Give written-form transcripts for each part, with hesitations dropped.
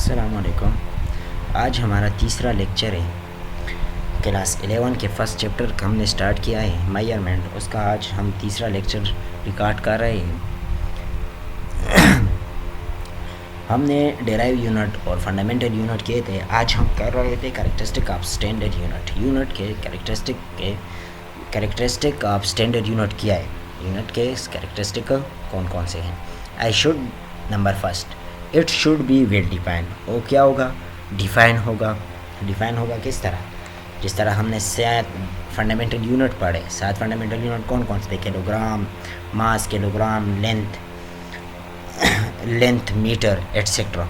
अस्सलाम वालेकुम। आज हमारा तीसरा लेक्चर है। क्लास 11 के फर्स्ट चैप्टर का हमने स्टार्ट किया है मेजरमेंट, उसका आज हम तीसरा लेक्चर रिकॉर्ड कर रहे हैं। हमने डेराइव यूनिट और फंडामेंटल यूनिट किए थे। आज हम कर रहे थे कैरेक्टरिस्टिक ऑफ स्टैंडर्ड यूनिट के कैरेक्टरिस्टिक ऑफ स्टैंडर्ड यूनिट किया है। यूनिट के कैरेक्टरिस्टिक कौन कौन से हैं। I should number first, it should be well define. वो क्या होगा? डिफाइन होगा। डिफाइन होगा किस तरह? जिस तरह हमने 7 फंडामेंटल यूनिट पढ़े। 7 फंडामेंटल यूनिट कौन कौन से थे? Kilogram, mass, kilogram, length, metre, etcetera.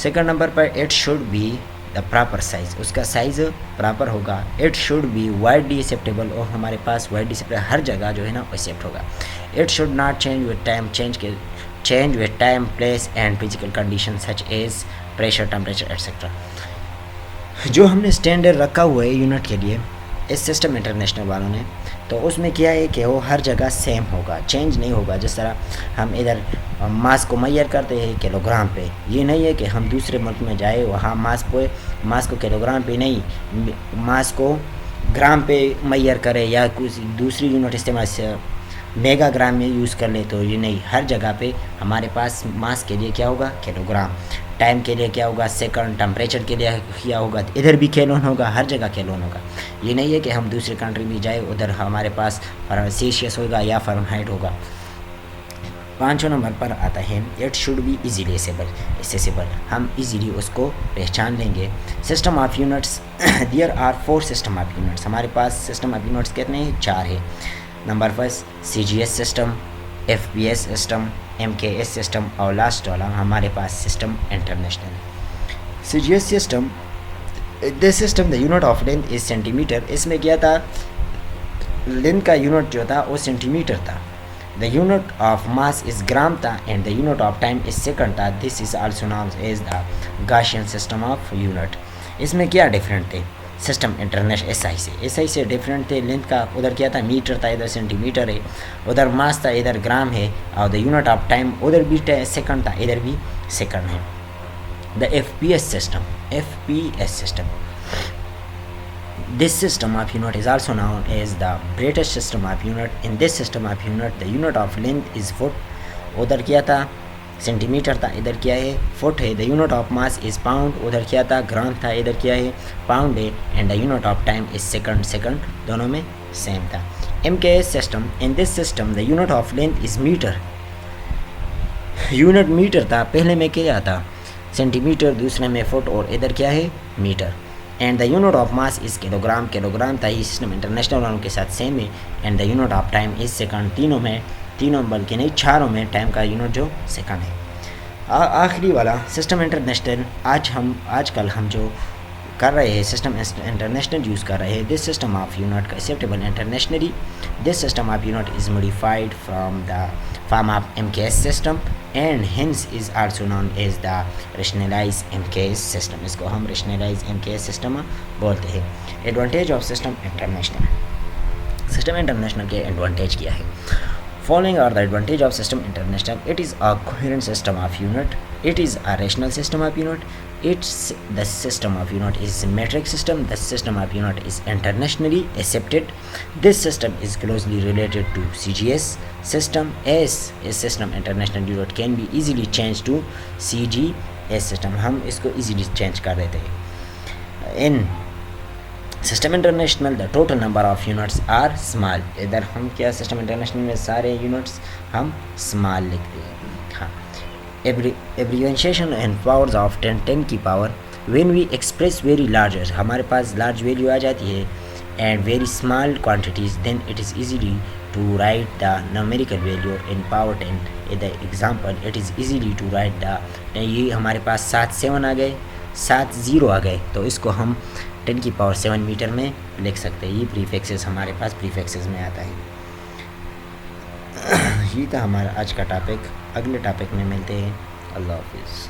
Second number पर it should be the proper size, उसका साइज़ प्रॉपर होगा। It should be widely acceptable, और हमारे पास वाइडली एक्सेप्टेबल हर जगह जो है ना एक्सेप्ट होगा। It should not change with time, change with time, place and physical conditions such as pressure, temperature etc. जो हमने स्टैंडर्ड रखा हुआ है यूनिट के लिए इस सिस्टम इंटरनेशनल वालों ने, तो उसमें क्या है कि वो हर जगह सेम होगा, चेंज नहीं होगा। जिस तरह हम इधर मास को मैयर करते हैं किलोग्राम पे, ये नहीं है कि हम दूसरे मुल्क में जाए वहाँ मास को किलोग्राम पे नहीं, मास को ग्राम पे मैयर करें या कुछ दूसरी यूनिट इस्तेमाल से मेगाग्राम में यूज़ कर ले, तो ये नहीं। हर जगह पे हमारे पास मास के लिए क्या होगा? किलोग्राम। टाइम के लिए क्या होगा? सेकंड। टेम्परेचर के लिए क्या होगा? इधर भी केलोन होगा, हर जगह केलोन होगा। ये नहीं है कि हम दूसरी कंट्री में जाए उधर हमारे पास सेल्सियस होगा या फ़ारेनहाइट होगा। 5 नंबर पर आता है it should be easily accessible, हम इजीली उसको पहचान लेंगे। System of units, there are 4 system of units. हमारे पास सिस्टम ऑफ यूनिट्स कितने हैं? 4 है। Number first CGS system, FPS system, MKS system, और लास्ट वाला हमारे पास system international. CGS system, this system the unit of length is centimetre. इसमें क्या था? लेंथ का यूनिट जो था वो सेंटीमीटर था। The unit of mass is gram था and the unit of time is second था। This is also known as the Gaussian system of unit. इसमें क्या डिफरेंट थे? सिस्टम इंटरनेशनल SI से डिफरेंट थे। लेंथ का उधर क्या था? मीटर था, इधर सेंटीमीटर है। उधर मास था, इधर ग्राम है। और द यूनिट ऑफ टाइम उधर भी सेकंड था, इधर भी सेकंड है। The FPS system, this system of unit is also known as the British system of unit. In this system of unit the unit of length is foot. उधर क्या था? Centimetre था, इधर क्या है? फुट है। The unit of mass is pound. उधर क्या था? ग्राम था, इधर क्या है? पाउंड है। And the unit of time is second, दोनों में सेम था। MKS system, in this system the unit of length is metre. Unit metre था, पहले में क्या था? सेंटीमीटर, दूसरे में फुट, और इधर क्या है? Metre. And the unit of mass is kilogram था। ये सिस्टम इंटरनेशनल वालों के साथ सेम है। And the unit of time is second, तीनों बल्कि नहीं, 4 में टाइम का यूनिट जो सेकंड है। आखिरी वाला सिस्टम इंटरनेशनल, आजकल हम जो कर रहे हैं सिस्टम इंटरनेशनल यूज़ कर रहे हैं। दिस सिस्टम ऑफ यूनिट का acceptable internationally. This system of unit is modified from the form of MKS system and hence is also known as the rationalise MKS system. इसको हम rationalise MKS system बोलते हैं। Advantage of system international के advantage क्या है? Following are the advantage of system international. It is a coherent system of unit. It is a rational system of unit. The system of unit is symmetric system. The system of unit is internationally accepted. This system is closely related to CGS system. As a system international unit can be easily changed to CGS system. हम इसको easily change कर देते हैं। In system international the total number of units are small. इधर हम क्या? System international में सारे यूनिट्स हम स्मॉल लिखते हैं। हाँ, एब्रिविएशन एंड पावर्स ऑफ 10 की power. When we express very larger, हमारे पास लार्ज वैल्यू आ जाती है, and very small quantities, then it is easily to write the numerical value in power 10। The example, it is easily to write the, ये हमारे पास 7 7 आ गए, 7 0 आ गए, तो इसको हम 10 की पावर 7 मीटर में लिख सकते हैं। ये प्रीफिक्सेस हमारे पास प्रीफिक्सेस में आता है। ये था हमारा आज का टॉपिक। अगले टॉपिक में मिलते हैं। अल्लाह हाफिज़।